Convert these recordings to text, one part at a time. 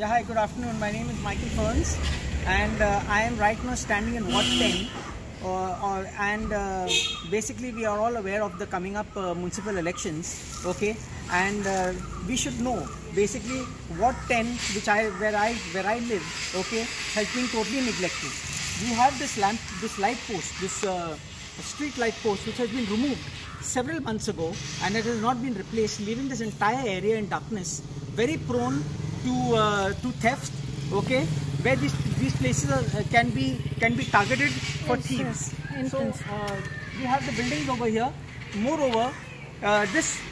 Yeah, hi, good afternoon. My name is Michael Ferns, and I am right now standing in Ward 10. Basically, we are all aware of the coming up municipal elections, okay? And we should know basically Ward 10, where I live, okay, has been totally neglected. We have this light post, this street light post, which has been removed several months ago, and it has not been replaced, leaving this entire area in darkness, very prone to theft, okay, where these places can be targeted for thieves. So we have the buildings over here. Moreover, this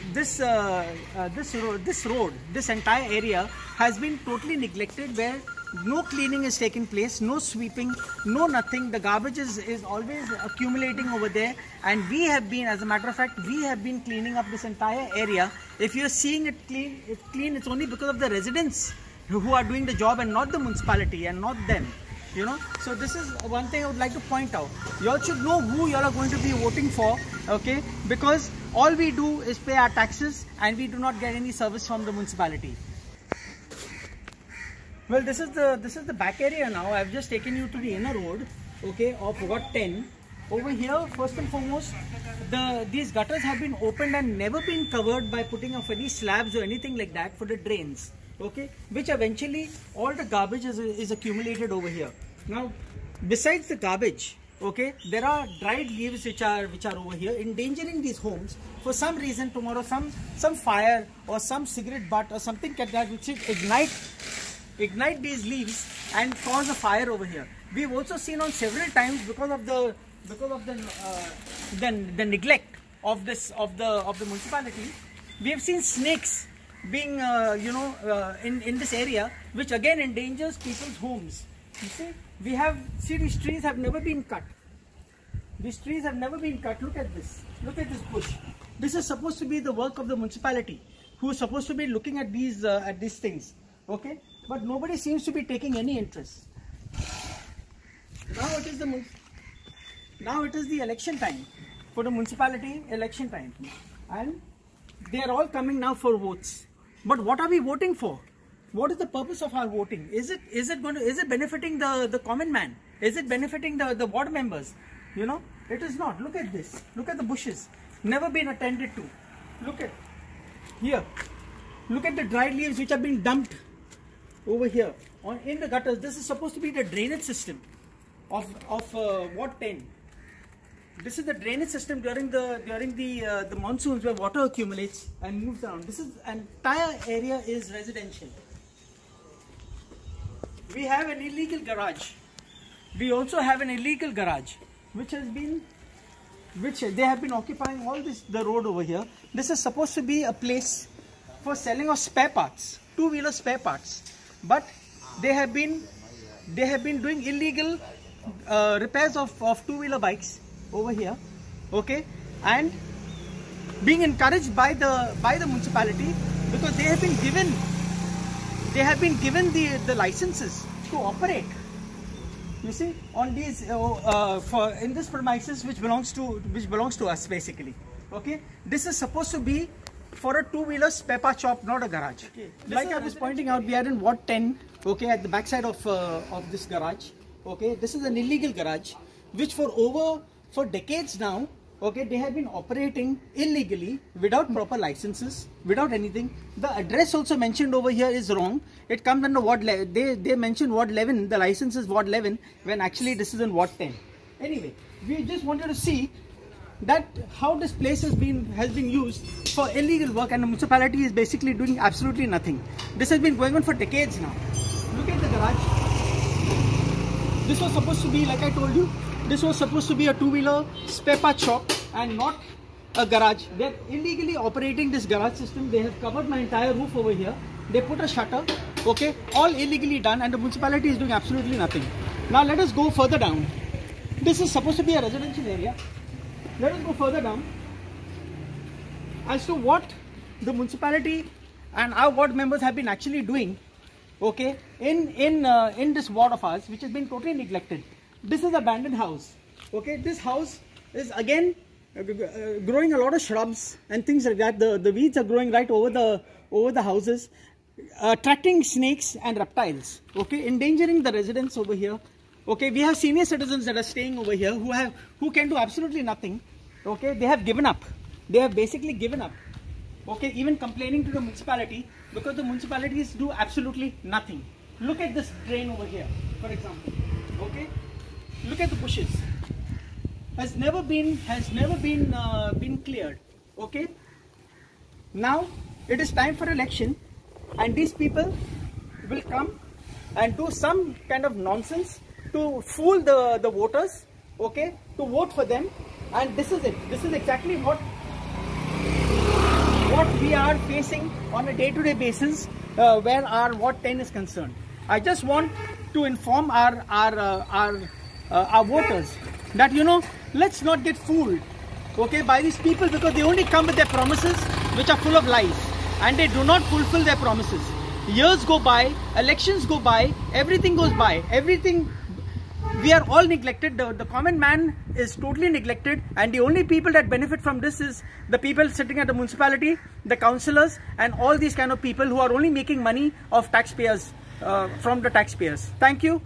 road, this entire area has been totally neglected, where no cleaning is taking place, no sweeping, no nothing. The garbage is always accumulating over there, and we have been, as a matter of fact, we have been cleaning up this entire area. If you're seeing it clean, it's only because of the residents who are doing the job and not the municipality and not them. You know, so this is one thing I would like to point out. You all should know who you all are going to be voting for, okay? Because all we do is pay our taxes and we do not get any service from the municipality. Well, this is the back area now. I've just taken you to the inner road, okay, of Ward 10. Over here, first and foremost, these gutters have been opened and never been covered by putting up any slabs or anything like that for the drains, okay, which eventually all the garbage is accumulated over here. Now, besides the garbage, okay, there are dried leaves which are over here, endangering these homes. For some reason, tomorrow some fire or some cigarette butt or something like that, which will ignite these leaves and cause a fire over here. We've also seen on several times, because of the neglect of the municipality, we have seen snakes being in this area, which again endangers people's homes. You see, these trees have never been cut. These trees have never been cut. Look at this. Look at this bush. This is supposed to be the work of the municipality, who is supposed to be looking at these things. Okay, but nobody seems to be taking any interest. Now it is the election time, for the municipality election time, and they are all coming now for votes. But what are we voting for? What is the purpose of our voting? Is it benefiting the common man? Is it benefiting the ward members? You know, it is not. Look at this. Look at the bushes. Never been attended to. Look at here. Look at the dried leaves which have been dumped over here in the gutters. This is supposed to be the drainage system of Ward 10. This is the drainage system during the monsoons, where water accumulates and moves around. This entire area is residential. We have an illegal garage. We also have an illegal garage, which they have been occupying all the road over here. This is supposed to be a place for selling of spare parts, two-wheeler spare parts, but they have been doing illegal repairs of two-wheeler bikes over here, okay, and being encouraged by the municipality, because they have been given the licenses to operate, you see, on these in this premises which belongs to us basically. Okay, this is supposed to be for a two-wheeler spare part shop, not a garage. Okay. Like I was pointing out, we are in Ward 10, okay, at the backside of this garage. Okay, this is an illegal garage, which for decades now, okay, they have been operating illegally, without proper licenses, without anything. The address also mentioned over here is wrong. It comes under Ward 11. They mentioned Ward 11. The license is Ward 11, when actually this is in Ward 10. Anyway, we just wanted to see that how this place has been used for illegal work, and the municipality is basically doing absolutely nothing. This has been going on for decades now. Look at the garage. This was supposed to be, like I told you, this was supposed to be a two-wheeler spare part shop and not a garage. They're illegally operating this garage system. They have covered my entire roof over here. They put a shutter, okay, all illegally done, and the municipality is doing absolutely nothing. Now let us go further down. This is supposed to be a residential area. Let us go further down as to what the municipality and our ward members have been actually doing, okay, in this ward of ours, which has been totally neglected. This is an abandoned house. Okay, this house is again growing a lot of shrubs and things like that. The weeds are growing right over the houses. attracting snakes and reptiles, okay, endangering the residents over here. Okay, we have senior citizens that are staying over here who can do absolutely nothing. Okay, they have given up. They have basically given up. Okay, even complaining to the municipality because the municipalities do absolutely nothing. Look at this drain over here, for example. Okay, look at the bushes. Has never been cleared. Okay, now it is time for election, and these people will come and do some kind of nonsense to fool the voters, okay, to vote for them. And this is it. This is exactly what we are facing on a day-to-day basis where our Ward 10 is concerned. I just want to inform our voters that, you know, let's not get fooled, okay, by these people, because they only come with their promises which are full of lies, and they do not fulfill their promises. Years go by, elections go by, everything goes by, everything. We are all neglected. The common man is totally neglected, and the only people that benefit from this is the people sitting at the municipality, the councillors, and all these kind of people who are only making money of taxpayers, from the taxpayers. Thank you.